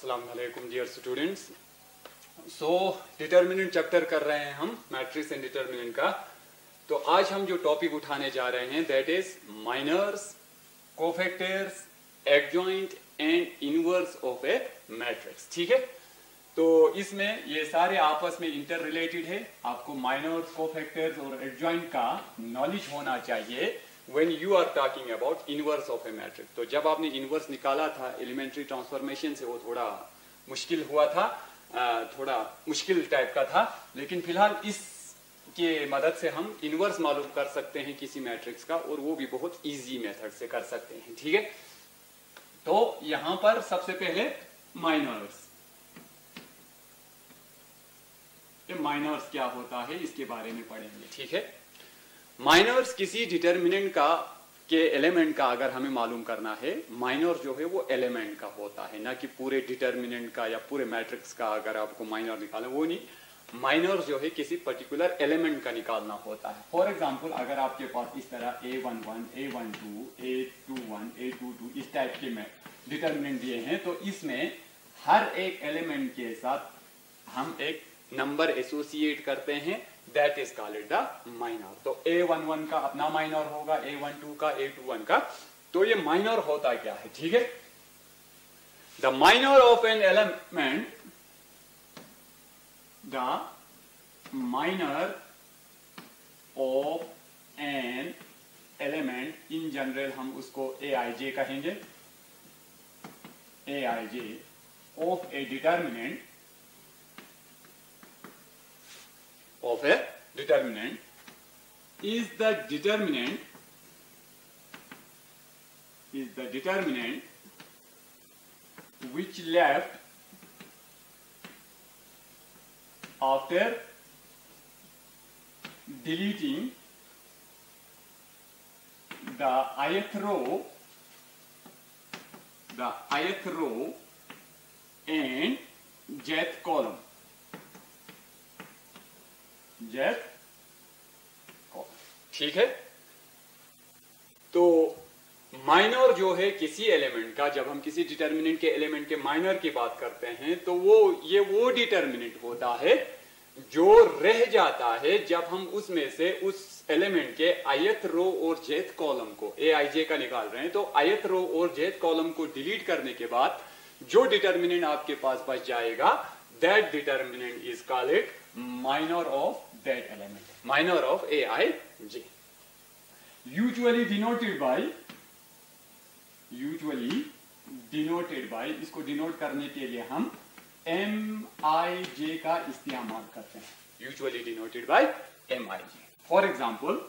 अस्सलाम वालेकुम dear students. Determinant chapter कर रहे हैं हम मैट्रिक्स एंड डिटर्मिनेंट का। तो आज हम जो टॉपिक उठाने जा रहे हैं that is minors, cofactors, adjoint and inverse of a matrix. ठीक है, तो इसमें ये सारे आपस में इंटर रिलेटेड है। आपको माइनर्स, कोफैक्टर्स और एडजॉइंट का नॉलेज होना चाहिए when you are talking about inverse of a matrix। तो जब आपने इनवर्स निकाला था एलिमेंट्री ट्रांसफॉर्मेशन से, वो थोड़ा मुश्किल हुआ था, थोड़ा मुश्किल टाइप का था, लेकिन फिलहाल इस के मदद से हम इनवर्स मालूम कर सकते हैं किसी मैट्रिक्स का, और वो भी बहुत इजी मेथड से कर सकते हैं। ठीक है, तो यहां पर सबसे पहले माइनर्स क्या होता है इसके बारे में पढ़ेंगे। ठीक है, माइनर्स किसी डिटर्मिनेंट का के एलिमेंट का अगर हमें मालूम करना है, माइनर जो है वो एलिमेंट का होता है, ना कि पूरे डिटर्मिनेंट का या पूरे मैट्रिक्स का। अगर आपको माइनर निकालना, वो नहीं, माइनर जो है किसी पर्टिकुलर एलिमेंट का निकालना होता है। फॉर एग्जांपल, अगर आपके पास इस तरह A11, A12, A21, A22 इस टाइप के डिटर्मिनेंट दिए हैं, तो इसमें हर एक एलिमेंट के साथ हम एक नंबर एसोसिएट करते हैं, that is called the minor. तो A11 का अपना माइनर होगा, A12 का, A21 का। तो ये माइनर होता क्या है? ठीक है, the minor of an element, the minor of an element, in general हम उसको Aij कहेंगे, Aij of A determinant, of a determinant is the determinant which left after deleting the ith row and jth column। ठीक है, तो minor जो है किसी element का, जब हम किसी डिटर्मिनेंट के एलिमेंट के माइनर की बात करते हैं, तो वो डिटर्मिनेंट होता है जो रह जाता है जब हम उसमें से उस एलिमेंट के ith रो और jth कॉलम को, Aij का निकाल रहे हैं, तो ith रो और jth कॉलम को डिलीट करने के बाद जो डिटर्मिनेंट आपके पास बच जाएगा, that determinant is called minor of that element, minor of Aij, usually denoted by, इसको डिनोट करने के लिए हम Mij का इस्तेमाल करते हैं, usually denoted by Mij। For example,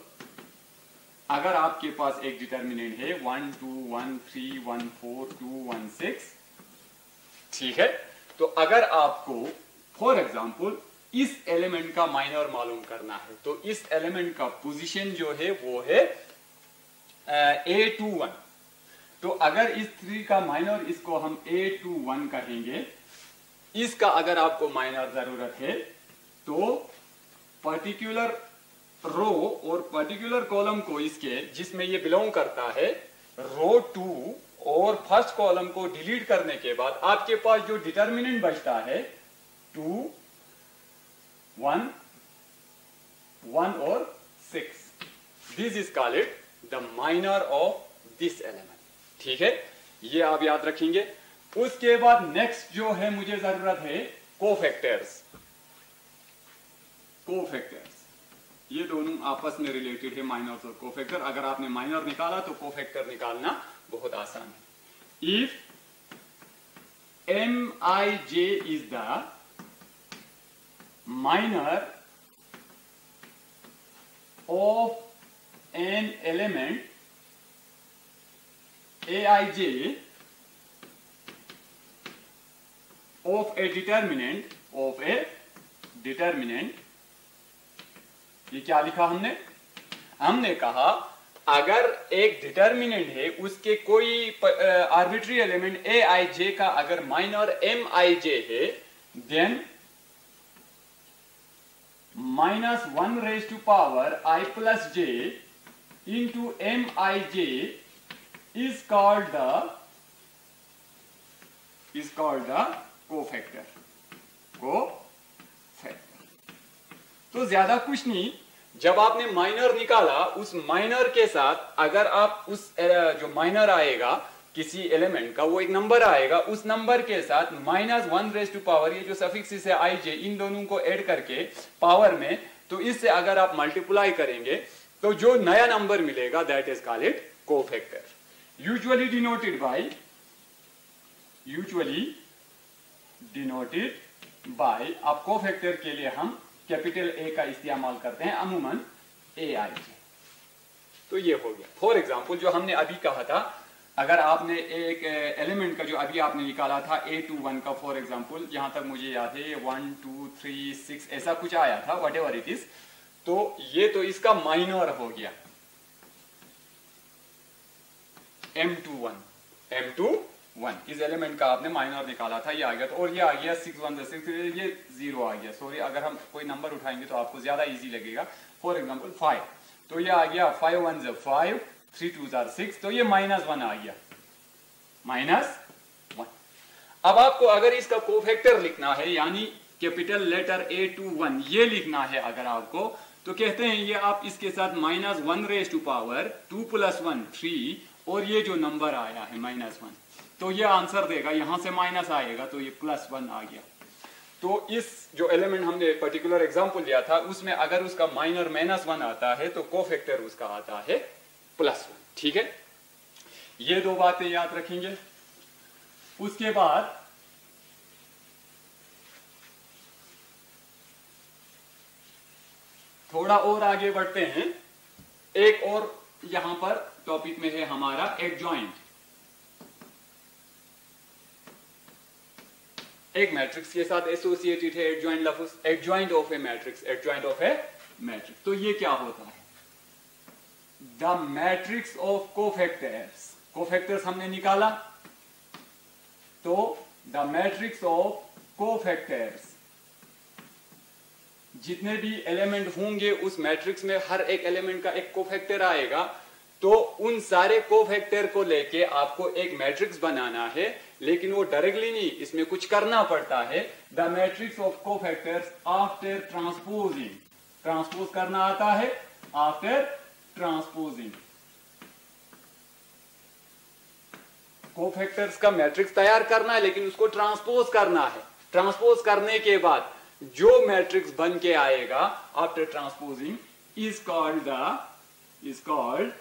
अगर आपके पास एक डिटर्मिनेंट है 1 2 1 3 1 4 2 1 6, ठीक है, तो अगर आपको फॉर एग्जाम्पल इस एलिमेंट का माइनर मालूम करना है, तो इस एलिमेंट का पोजीशन जो है वो है A21। तो अगर इस 3 का माइनर, इसको हम A21 कहेंगे, इसका अगर आपको माइनर जरूरत है, तो पर्टिकुलर रो और पर्टिकुलर कॉलम को इसके जिसमें ये बिलोंग करता है, रो 2 और फर्स्ट कॉलम को डिलीट करने के बाद आपके पास जो डिटर्मिनेंट बचता है 2 1 1 और 6, this is called the minor of this element. ठीक है, ये आप याद रखेंगे। उसके बाद नेक्स्ट जो है मुझे जरूरत है कोफैक्टर्स। ये दोनों आपस में रिलेटेड है, माइनर और कोफैक्टर। अगर आपने माइनर निकाला तो कोफैक्टर निकालना बहुत आसान है। If Mij is the minor of an element Aij of a determinant, ये क्या लिखा हमने कहा अगर एक डिटर्मिनेंट है, उसके कोई आर्बिट्री एलिमेंट Aij का अगर माइनर Mij है, then -1 raised to power I plus j into Mij is called the is called the cofactor. तो ज्यादा कुछ नहीं, जब आपने माइनर निकाला उस माइनर के साथ अगर आप उस जो माइनर आएगा किसी एलिमेंट का वो एक नंबर आएगा, उस नंबर के साथ -1⁻⁴ ये जो सफिक्स है आई जे, इन दोनों को ऐड करके पावर में, तो इससे अगर आप मल्टीप्लाई करेंगे तो जो नया नंबर मिलेगा that is called it cofactor. Usually denoted by आप कोफैक्टर के लिए हम कैपिटल ए का इस्तेमाल करते हैं, अमूमन AI। तो ये हो गया। फॉर एग्जाम्पल जो हमने अभी कहा था, अगर आपने एक एलिमेंट का जो अभी आपने निकाला था A21 का, फॉर एग्जाम्पल यहां तक मुझे याद है 1 2 3 6 ऐसा कुछ आया था, वट एवर इट इज, तो ये तो इसका माइनर हो गया M21 इस एलिमेंट का आपने माइनर निकाला था, ये आ गया। तो और ये आ गया 6 1 6, ये 0 आ गया। सॉरी, अगर हम कोई नंबर उठाएंगे तो आपको ज्यादा इजी लगेगा। फॉर एग्जांपल 5, तो ये आ गया 5 1 5, 3 2 6, तो ये -1 आ गया, -1। अब आपको अगर इसका कोफैक्टर लिखना है, यानी कैपिटल लेटर A21 ये लिखना है अगर आपको, तो कहते हैं ये आप इसके साथ -1⁻² 2 + 1 3, और ये जो नंबर आया है -1, तो ये आंसर देगा, यहां से माइनस आएगा तो ये +1 आ गया। तो इस जो एलिमेंट हमने पर्टिकुलर एग्जांपल लिया था उसमें अगर उसका माइनर -1 आता है तो कोफैक्टर उसका आता है +1। ठीक है, ये दो बातें याद रखेंगे। उसके बाद थोड़ा और आगे बढ़ते हैं, एक और यहां पर टॉपिक में है हमारा एडजॉइंट। एक मैट्रिक्स के साथ एसोसिएटेड है एडजॉइंट लफ्ज, एडजॉइंट ऑफ ए मैट्रिक्स। तो ये क्या होता है? द मैट्रिक्स ऑफ कोफैक्टर्स हमने निकाला, तो द मैट्रिक्स ऑफ कोफैक्टर्स, जितने भी एलिमेंट होंगे उस मैट्रिक्स में हर एक एलिमेंट का एक कोफैक्टर आएगा, तो उन सारे कोफैक्टर को लेके आपको एक मैट्रिक्स बनाना है, लेकिन वो डायरेक्टली नहीं, इसमें कुछ करना पड़ता है। The matrix of cofactors after transposing, transpose करना आता है, आफ्टर ट्रांसपोजिंग कोफैक्टर्स का मैट्रिक्स तैयार करना है, लेकिन उसको ट्रांसपोज करना है। ट्रांसपोज करने के बाद जो मैट्रिक्स बन के आएगा after transposing is called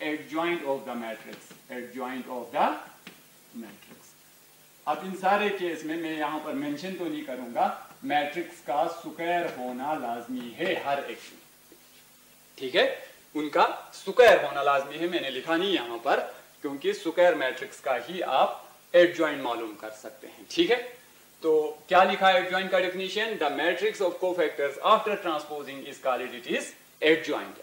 adjoint of the matrix. अब इन सारे केस में मैं यहां पर मेंशन तो नहीं करूंगा, मैट्रिक्स का स्क्वायर होना लाजमी है हर एक में। ठीक है, उनका स्क्वायर होना लाजमी है, मैंने लिखा नहीं यहां पर, क्योंकि स्क्वायर मैट्रिक्स का ही आप एडजॉइंट मालूम कर सकते हैं। ठीक है, तो क्या लिखा है एडजॉइंट का definition? The matrix of cofactors after transposing is called it is adjoint,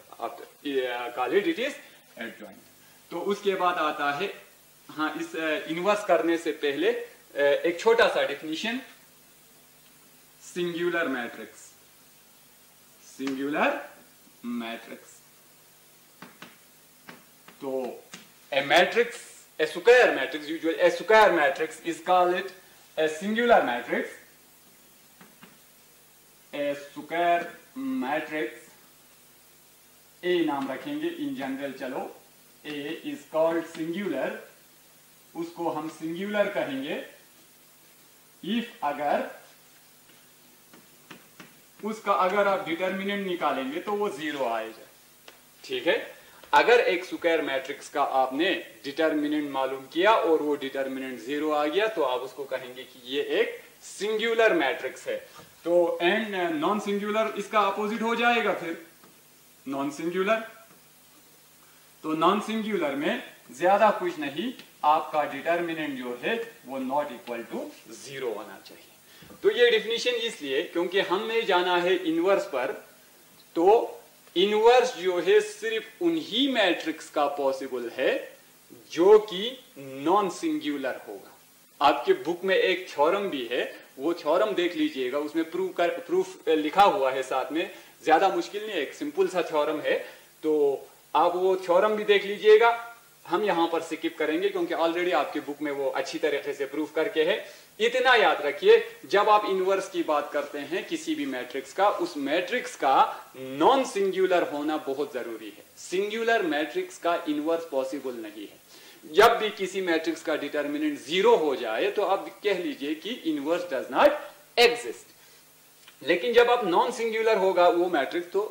adjoint. तो उसके बाद आता है, हाँ, इस इनवर्स करने से पहले एक छोटा सा डेफिनेशन, सिंगुलर मैट्रिक्स। तो a square matrix, usually a square matrix is called it a singular matrix. A square matrix, A नाम रखेंगे इन जनरल, चलो A is called singular, उसको हम सिंगुलर कहेंगे इफ अगर उसका अगर आप डिटर्मिनेंट निकालेंगे तो वो 0 आएगा। ठीक है, अगर एक स्क्वायर मैट्रिक्स का आपने डिटर्मिनेंट मालूम किया और वो डिटर्मिनेंट 0 आ गया, तो आप उसको कहेंगे कि ये एक सिंगुलर मैट्रिक्स है। तो एंड नॉन सिंगुलर इसका अपोजिट हो जाएगा फिर नॉन सिंगुलर। तो नॉन सिंगुलर में ज्यादा कुछ नहीं, आपका डिटर्मिनेंट जो है वो नॉट इक्वल टू 0 होना चाहिए। तो ये डिफिनीशन इसलिए क्योंकि हमें जाना है इनवर्स पर, तो इनवर्स जो है सिर्फ उन्हीं मैट्रिक्स का पॉसिबल है जो कि नॉन सिंगुलर होगा। आपके बुक में एक थ्योरम भी है, वो थ्योरम देख लीजिएगा, उसमें प्रूफ लिखा हुआ है साथ में, ज्यादा मुश्किल नहीं है, एक सिंपल सा थ्योरम है। तो आप वो थ्योरम भी देख लीजिएगा, हम यहां पर स्किप करेंगे क्योंकि ऑलरेडी आपकी बुक में वो अच्छी तरीके से प्रूफ करके है। इतना याद रखिए, जब आप इनवर्स की बात करते हैं किसी भी मैट्रिक्स का, उस मैट्रिक्स का नॉन सिंगुलर होना बहुत जरूरी है। सिंगुलर मैट्रिक्स का इनवर्स पॉसिबल नहीं है। जब भी किसी मैट्रिक्स का डिटर्मिनेंट 0 हो जाए तो आप कह लीजिए कि इनवर्स डज नॉट एग्जिस्ट। लेकिन जब आप नॉन सिंगुलर होगा वो मैट्रिक्स, तो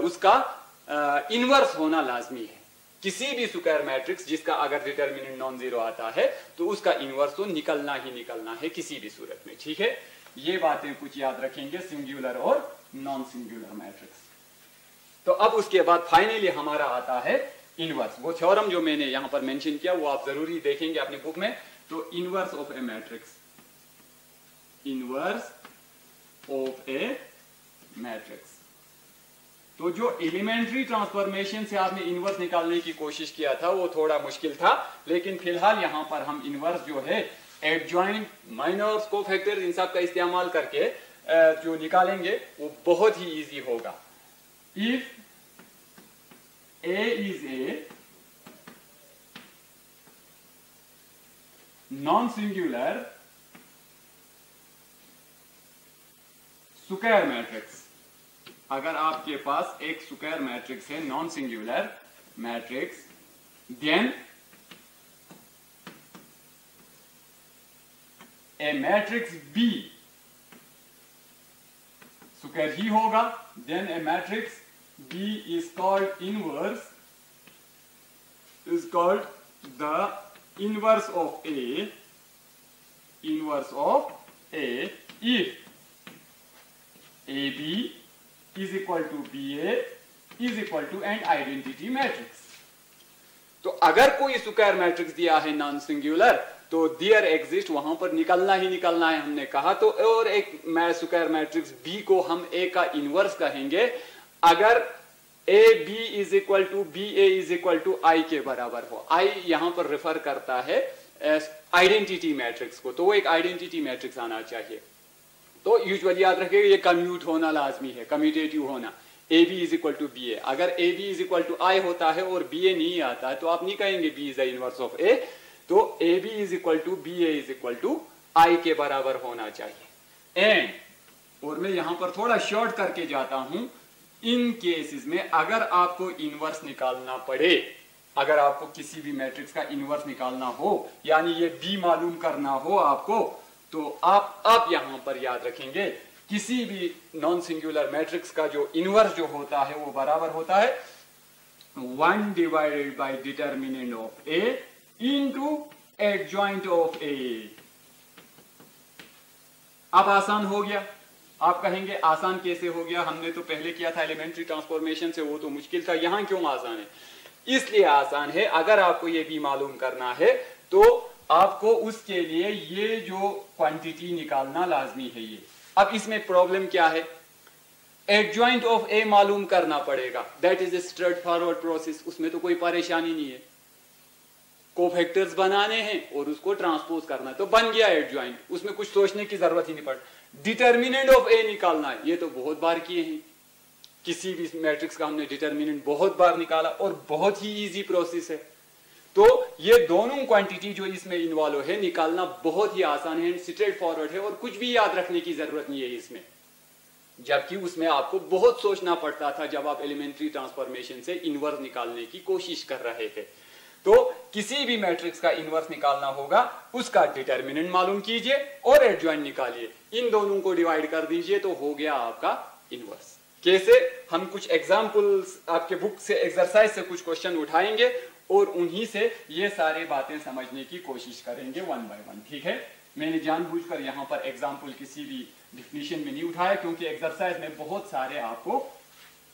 उसका इनवर्स होना लाजमी है। किसी भी स्क्वायर मैट्रिक्स जिसका अगर डिटर्मिनेंट नॉन जीरो आता है तो उसका इनवर्स तो निकलना ही निकलना है किसी भी सूरत में। ठीक है, ये बातें कुछ याद रखेंगे, सिंगुलर और नॉन सिंगुलर मैट्रिक्स। तो अब उसके बाद फाइनली हमारा आता है इनवर्स। वो थ्योरम जो मैंने यहां पर मेंशन किया वो आप जरूरी देखेंगे अपनी बुक में। तो inverse of a matrix, inverse of a matrix. तो जो एलिमेंट्री ट्रांसफॉर्मेशन से आपने इनवर्स निकालने की कोशिश किया था वो थोड़ा मुश्किल था, लेकिन फिलहाल यहां पर हम इनवर्स जो है एडजॉइंट, माइनर्स, कोफैक्टर्स, इन सब का इस्तेमाल करके जो निकालेंगे वो बहुत ही इजी होगा। If A is a non-singular square matrix, अगर आपके पास एक स्क्वायर मैट्रिक्स है non singular matrix, then A matrix B square ही होगा, then A matrix B is called inverse, is called the inverse of A, inverse of A if AB is equal to BA is equal to an identity matrix। तो अगर कोई square matrix दिया है non singular तो there exist, वहां पर निकलना ही निकलना है हमने कहा। तो और एक स्क्वायर मैट्रिक्स B को हम A का इनवर्स कहेंगे अगर A B is equal to B A is equal to I के बराबर हो। आई यहां पर रेफर करता है आइडेंटिटी मैट्रिक्स को, तो वो एक आइडेंटिटी मैट्रिक्स आना चाहिए। तो यूजुअली याद रखिएगा ये कम्यूट होना लाजमी है, कम्यूटेटिव होना। A B is equal to B A, अगर A B is equal to I होता है और बी ए नहीं आता है तो आप नहीं कहेंगे B is the inverse of A. तो A B is equal to B A is equal to I के बराबर होना चाहिए। एंड, और मैं यहां पर थोड़ा शॉर्ट करके जाता हूं, इन केसेस में अगर आपको इनवर्स निकालना पड़े, अगर आपको किसी भी मैट्रिक्स का इनवर्स निकालना हो, यानी ये बी मालूम करना हो आपको, तो आप यहां पर याद रखेंगे किसी भी नॉन सिंगुलर मैट्रिक्स का जो इनवर्स जो होता है वो बराबर होता है 1 divided by determinant of A into adjoint of A. अब आसान हो गया। आप कहेंगे आसान कैसे हो गया, हमने तो पहले किया था एलिमेंट्री ट्रांसफॉर्मेशन से, वो तो मुश्किल था, यहां क्यों आसान है? इसलिए आसान है, अगर आपको ये भी मालूम करना है तो आपको उसके लिए ये जो क्वांटिटी निकालना लाजमी है ये। अब इसमें प्रॉब्लम क्या है? एडजॉइंट ऑफ ए मालूम करना पड़ेगा, that is a straight forward process, उसमें तो कोई परेशानी नहीं है। कोफैक्टर्स बनाने हैं और उसको ट्रांसपोज करना, तो बन गया एडजॉइंट, उसमें कुछ सोचने की जरूरत ही नहीं पड़ती। डिटर्मिनेंट ऑफ ए निकालना है, ये तो बहुत बार किए हैं, किसी भी मैट्रिक्स का हमने डिटर्मिनेंट बहुत बार निकाला और बहुत ही इजी प्रोसेस है। तो ये दोनों क्वांटिटी जो इसमें इन्वॉल्व है निकालना बहुत ही आसान है, स्ट्रेट फॉरवर्ड है और कुछ भी याद रखने की जरूरत नहीं है इसमें, जबकि उसमें आपको बहुत सोचना पड़ता था जब आप एलिमेंट्री ट्रांसफॉर्मेशन से इनवर्स निकालने की कोशिश कर रहे थे। तो किसी भी मैट्रिक्स का इनवर्स निकालना होगा, उसका डिटर्मिनेंट मालूम कीजिए और एडजॉइंट निकालिए, इन दोनों को डिवाइड कर दीजिए तो हो गया आपका इनवर्स। कैसे? हम कुछ एग्जांपल्स आपके बुक से, एक्सरसाइज से कुछ क्वेश्चन उठाएंगे और उन्हीं से ये सारी बातें समझने की कोशिश करेंगे वन बाय वन। ठीक है, मैंने जानबूझकर यहाँ पर एग्जाम्पल किसी भी डिफिनीशन में नहीं उठाया क्योंकि एक्सरसाइज में बहुत सारे आपको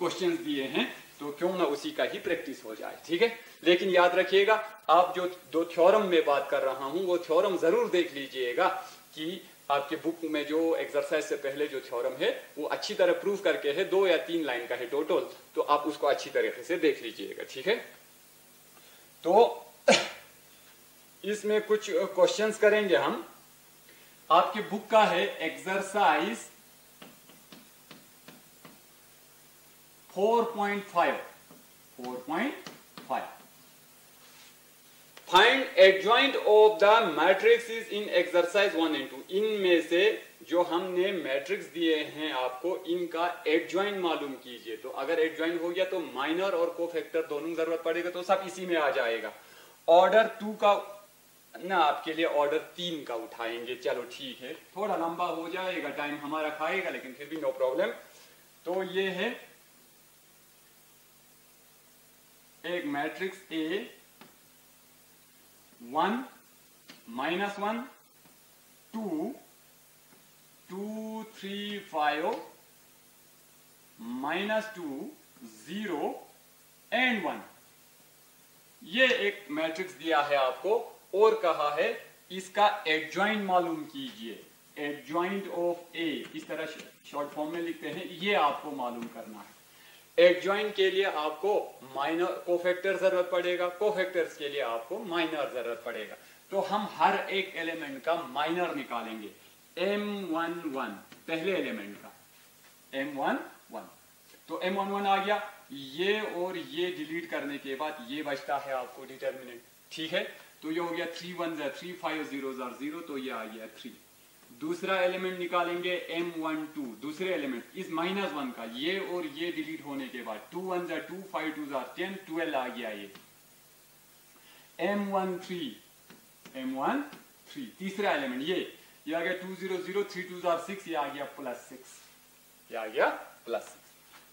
क्वेश्चंस दिए हैं, तो क्यों ना उसी का ही प्रैक्टिस हो जाए। ठीक है, लेकिन याद रखिएगा आप जो दो थ्योरम में बात कर रहा हूं वो थ्योरम जरूर देख लीजिएगा कि आपके बुक में जो एक्सरसाइज से पहले जो थ्योरम है वो अच्छी तरह प्रूव करके है, 2 या 3 लाइन का है टोटल, तो आप उसको अच्छी तरीके से देख लीजिएगा। ठीक है, तो इसमें कुछ क्वेश्चंस करेंगे हम। आपके बुक का है exercise 4.5। Find adjoint of the matrix in exercise 1 and 2। इनमें से जो हमने मैट्रिक्स दिए हैं आपको, इनका एडजॉइंट मालूम कीजिए। तो अगर एडजॉइंट हो गया तो माइनर और कोफैक्टर दोनों जरूरत पड़ेगा, तो सब इसी में आ जाएगा। ऑर्डर 2 का ना आपके लिए ऑर्डर 3 का उठाएंगे। चलो ठीक है, थोड़ा लंबा हो जाएगा, टाइम हमारा खाएगा, लेकिन फिर भी नो प्रॉब्लम। तो ये है एक मैट्रिक्स ए 1 -1 2 2 3 5 -2 0 and 1। ये एक मैट्रिक्स दिया है आपको और कहा है इसका एडजॉइंट मालूम कीजिए। एडजॉइंट ऑफ ए, इस तरह शॉर्ट फॉर्म में लिखते हैं, ये आपको मालूम करना है। एडजॉइंट के लिए आपको माइनर कोफैक्टर जरूरत पड़ेगा, कोफैक्टर्स के लिए आपको माइनर जरूरत पड़ेगा। तो हम हर एक एलिमेंट का माइनर निकालेंगे। M11 पहले एलिमेंट का M11, तो M11 आ गया। ये और ये डिलीट करने के बाद ये बचता है आपको डिटर्मिनेंट, ठीक है। तो ये हो गया 3 1 3 5 0 0, तो ये आ गया 3। दूसरा एलिमेंट निकालेंगे M12, दूसरे एलिमेंट इस -1 का, ये और ये डिलीट होने के बाद 2 1 2 5 2 10 12 आ गया ये। M13 तीसरा एलिमेंट ये आ गया 2 0 0 3 2 6, ये आ गया +6, ये आ गया +6।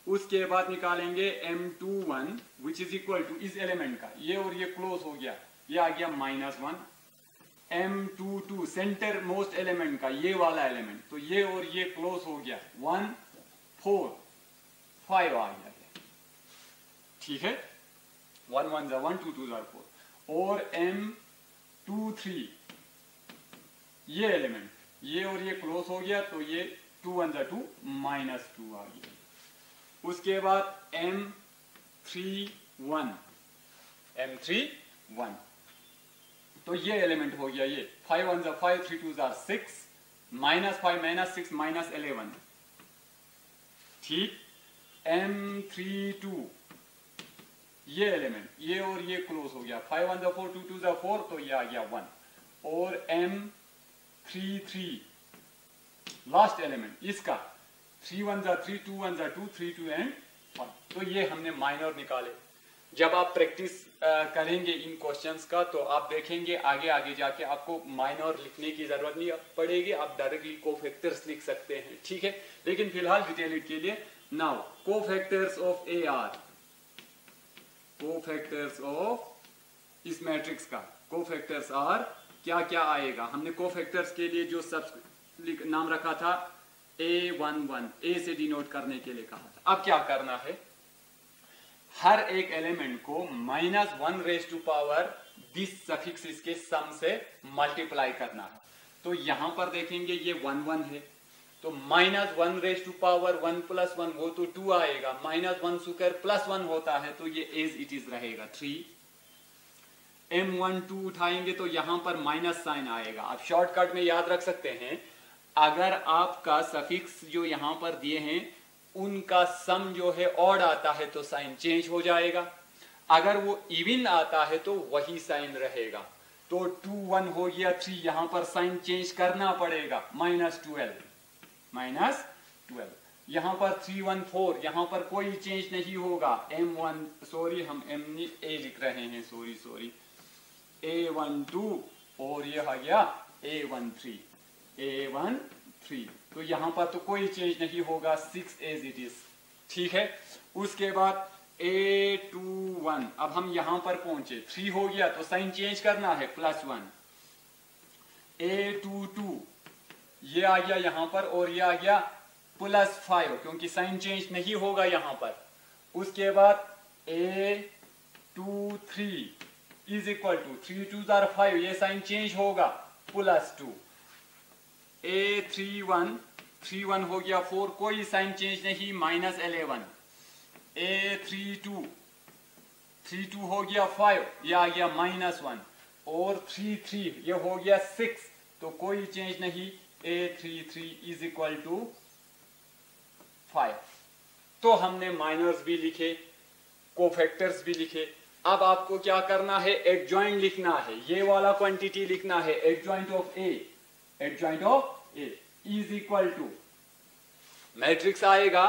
उसके बाद निकालेंगे M21 which is equal to इस एलिमेंट का, ये और ये क्लोज हो गया, ये आ गया -1। M22 सेंटर मोस्ट एलिमेंट का, ये वाला एलिमेंट, तो ये और ये क्लोज हो गया, 1 4 5 आ गया, ठीक है। 1 1 1 2 2 4। और M23 ये एलिमेंट, ये और ये क्लोज हो गया, तो ये 2 1 2 -2 आ गया। उसके बाद M31 तो ये एलिमेंट हो गया, ये 5 1 5 3 2 6 -5 -6 -11, ठीक। M32 ये एलिमेंट, ये और ये क्लोज हो गया, 5 1 4 2 2 4, तो ये आ गया 1। और M33 लास्ट एलिमेंट इसका 3 1 3 2 1 2 3 2 and 1, तो ये हमने माइनर निकाले। जब आप प्रैक्टिस करेंगे इन क्वेश्चंस का, तो आप देखेंगे आगे आगे जाके आपको माइनर लिखने की जरूरत नहीं पड़ेगी, आप डायरेक्टली कोफैक्टर्स लिख सकते हैं, ठीक है। लेकिन फिलहाल डिटेल के लिए, now cofactors of A R, cofactors of इस मैट्रिक्स का कोफैक्टर्स आर क्या क्या आएगा। हमने कोफैक्टर्स के लिए जो सब नाम रखा था A11, ए से डिनोट करने के लिए कहा था। अब क्या करना है, हर एक एलिमेंट को -1 दिस सफिक्स इसके सम से मल्टीप्लाई करना है। तो यहां पर देखेंगे ये 1 1 है, तो -1 1 + 1 वो तो 2 आएगा, -1 स्क्वायर +1 होता है, तो ये एज इट इज रहेगा 3। M12 उठाएंगे तो यहां पर माइनस साइन आएगा। आप शॉर्टकट में याद रख सकते हैं, अगर आपका सफिक्स जो यहां पर दिए हैं उनका सम जो है ऑड आता है तो साइन चेंज हो जाएगा, अगर वो इवन आता है तो वही साइन रहेगा। तो 2 1 हो गया 3, यहां पर साइन चेंज करना पड़ेगा, -12, यहां पर 3 1 4, यहां पर कोई चेंज नहीं होगा। M1 सॉरी हम M A लिख रहे हैं, सॉरी A12 और ये आ गया A13, तो यहां पर तो कोई चेंज नहीं होगा, 6 एज इट इज, ठीक है। उसके बाद A21, अब हम यहां पर पहुंचे, 3 हो गया तो साइन चेंज करना है, +1। A22 ये आ गया यहां पर और ये आ गया +5, क्योंकि साइन चेंज नहीं होगा यहां पर। उसके बाद A23 इज इक्वल टू 3 2 5, ये साइन चेंज होगा, +2। A31 3 1 हो गया 4, कोई साइन चेंज नहीं, -11। A32 3 2 हो गया 5, ये आ गया -1। और 3 3 ये हो गया 6, तो कोई चेंज नहीं, A33 इज इक्वल टू 5। तो हमने माइनर्स भी लिखे, कोफैक्टर्स भी लिखे। अब आपको क्या करना है, एडजॉइंट लिखना है, ये वाला क्वांटिटी लिखना है, adjoint of A, adjoint of A is equal to matrix आएगा।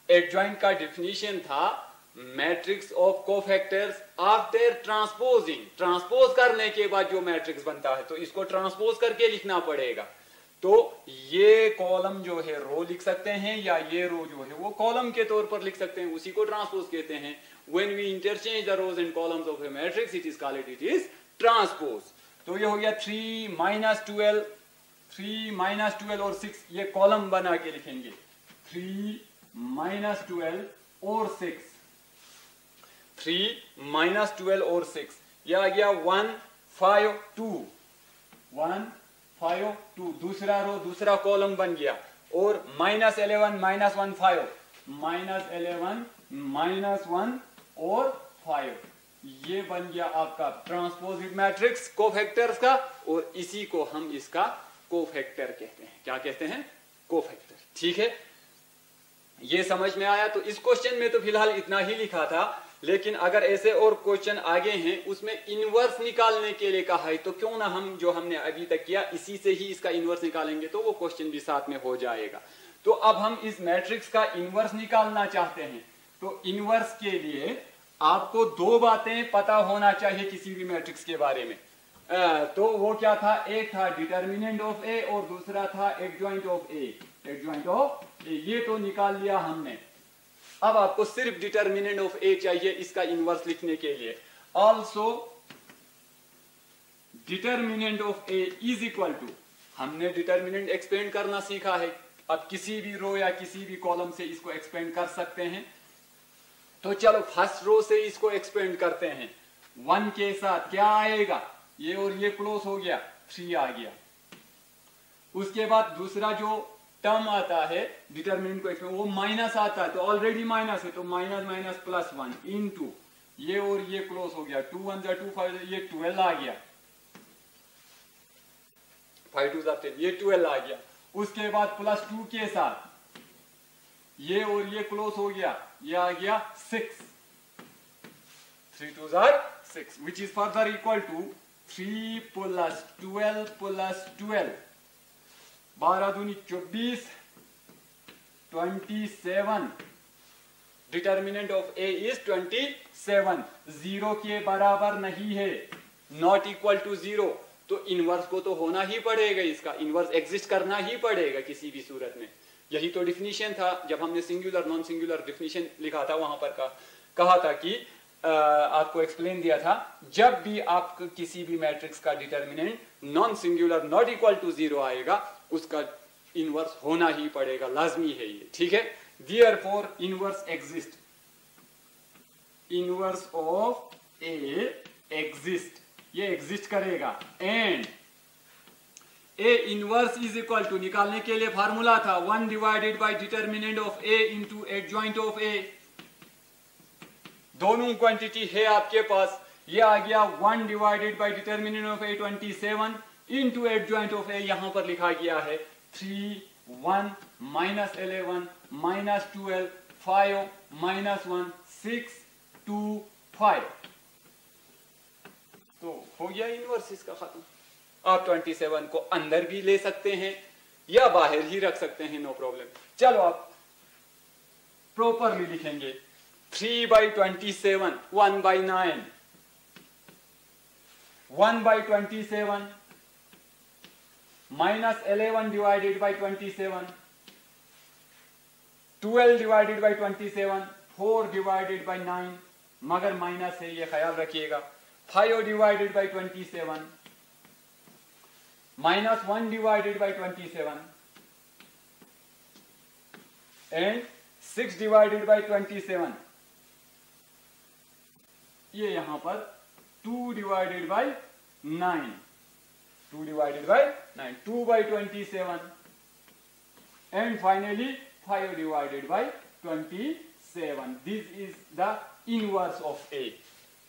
एडजॉइंट का डिफिनीशन था matrix of cofactors after transposing, transpose करने के बाद जो मैट्रिक्स बनता है, तो इसको ट्रांसपोज करके लिखना पड़ेगा। तो ये कॉलम जो है रो लिख सकते हैं, या ये रो जो है वो कॉलम के तौर पर लिख सकते हैं, उसी को ट्रांसपोज कहते हैं। When we interchange the rows and columns of a matrix it is called, it is transpose. तो ये हो गया 3 - 12, 3 - 12 और 6, ये कॉलम बना के लिखेंगे, 3 - 12 और 6, 3 - 12 और 6, यह आ गया 1 5 2, 1 5 2, दूसरा रो दूसरा कॉलम बन गया। और -11 -1 5, -11 -1 और 5, ये बन गया आपका ट्रांसपोजिट मैट्रिक्स कोफैक्टर्स का, और इसी को हम इसका कोफैक्टर कहते हैं। क्या कहते हैं? कोफैक्टर। ठीक है, ये समझ में आया। तो इस क्वेश्चन में तो फिलहाल इतना ही लिखा था, लेकिन अगर ऐसे और क्वेश्चन आगे हैं उसमें इनवर्स निकालने के लिए कहा है, तो क्यों ना हम जो हमने अभी तक किया इसी से ही इसका इनवर्स निकालेंगे, तो वो क्वेश्चन भी साथ में हो जाएगा। तो अब हम इस मैट्रिक्स का इनवर्स निकालना चाहते हैं। तो इनवर्स के लिए आपको दो बातें पता होना चाहिए किसी भी मैट्रिक्स के बारे में। तो वो क्या था, एक था डिटर्मिनेंट ऑफ ए और दूसरा था adjoint of A, adjoint of A, ये तो निकाल लिया हमने। अब आपको सिर्फ डिटर्मिनेंट ऑफ ए चाहिए इसका इनवर्स लिखने के लिए। Also determinant of A is equal to, हमने डिटर्मिनेंट एक्सपेंड करना सीखा है, अब किसी भी रो या किसी भी कॉलम से इसको एक्सपेंड कर सकते हैं। तो चलो फर्स्ट रो से इसको एक्सपेंड करते हैं। 1 के साथ क्या आएगा, ये और ये क्लोज हो गया, 3 आ गया। उसके बाद दूसरा जो टर्म आता है डिटर्मिनेंट को एक्सपेंड, वो माइनस आता है, तो ऑलरेडी माइनस है, तो माइनस +1 इनटू ये और ये क्लोज हो गया, 2 1 2 5, ये 12 आ गया, 5 2 10, ये 12 आ गया। उसके बाद +2 के साथ ये और ये क्लोज हो गया, ये आ गया 6, 3 2 6, which is further equal to 3 + 12 + 12, 12 दूनी 24, 27। डिटर्मिनेंट ऑफ ए इज 27, 0 के बराबर नहीं है, नॉट इक्वल टू 0। तो इनवर्स को तो होना ही पड़ेगा, इसका इनवर्स एग्जिस्ट करना ही पड़ेगा किसी भी सूरत में। यही तो डिफिनीशन था जब हमने सिंगुलर नॉन सिंगुलर डिफिनीशन लिखा था, वहां पर कहा था कि आपको एक्सप्लेन दिया था, जब भी आप किसी भी मैट्रिक्स का determinant non singular not equal to 0 आएगा, उसका इनवर्स होना ही पड़ेगा, लाजमी है ये। ठीक है, therefore inverse exist, inverse of A exist, ये एग्जिस्ट करेगा। And A inverse is equal to, निकालने के लिए फार्मूला था 1 divided by determinant of A into adjoint of A. दोनों क्वांटिटी है आपके पास, ये आ गया 1 divided by determinant of A 27 into adjoint of A, यहां पर लिखा गया है 3 1 -11 -12 5 -1 6 2 5। तो हो गया इनवर्स इसका खत्म। आप 27 को अंदर भी ले सकते हैं या बाहर ही रख सकते हैं, नो प्रॉब्लम। चलो आप प्रॉपरली लिखेंगे, 3/27 1/9, 1/27 -11 divided by 27, 12 divided by 27, 4 divided by 9, मगर माइनस है ये ख्याल रखिएगा, 5 divided by 27, -1 divided by 27 and 6 divided by 27, ये यहां पर 2 divided by 9, 2 divided by 9, 2/27 and finally 5 divided by 27। This is the inverse of A.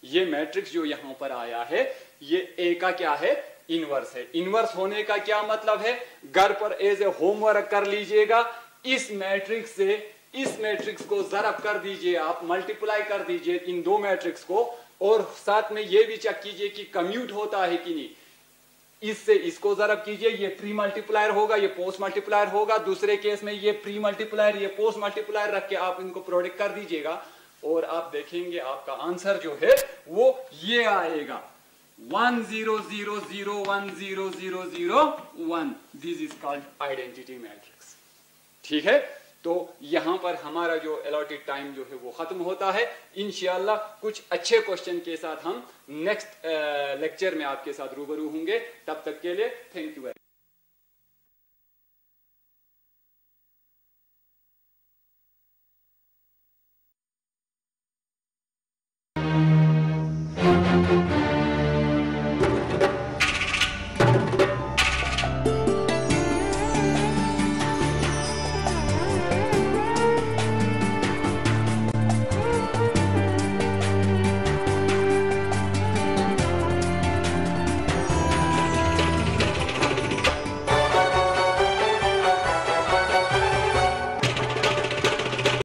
ये मैट्रिक्स जो यहां पर आया है, ये ए का क्या है, इनवर्स है। इनवर्स होने का क्या मतलब है, घर पर एज ए होमवर्क कर लीजिएगा, इस मैट्रिक्स से इस मैट्रिक्स को ज़रब कर दीजिए, आप मल्टीप्लाई कर दीजिए इन दो मैट्रिक्स को, और साथ में ये भी चेक कीजिए कि कम्यूट होता है कि नहीं। इससे इसको जरब कीजिए, ये प्री मल्टीप्लायर होगा, ये पोस्ट मल्टीप्लायर होगा। दूसरे केस में ये प्री मल्टीप्लायर, ये पोस्ट मल्टीप्लायर रख के आप इनको प्रोडक्ट कर दीजिएगा और आप देखेंगे आपका आंसर जो है वो ये आएगा 1000100001। This is called identity matrix. ठीक है, तो यहां पर हमारा जो अलॉटेड टाइम जो है वो खत्म होता है। इंशाल्लाह कुछ अच्छे क्वेश्चन के साथ हम नेक्स्ट लेक्चर में आपके साथ रूबरू होंगे। तब तक के लिए थैंक यू।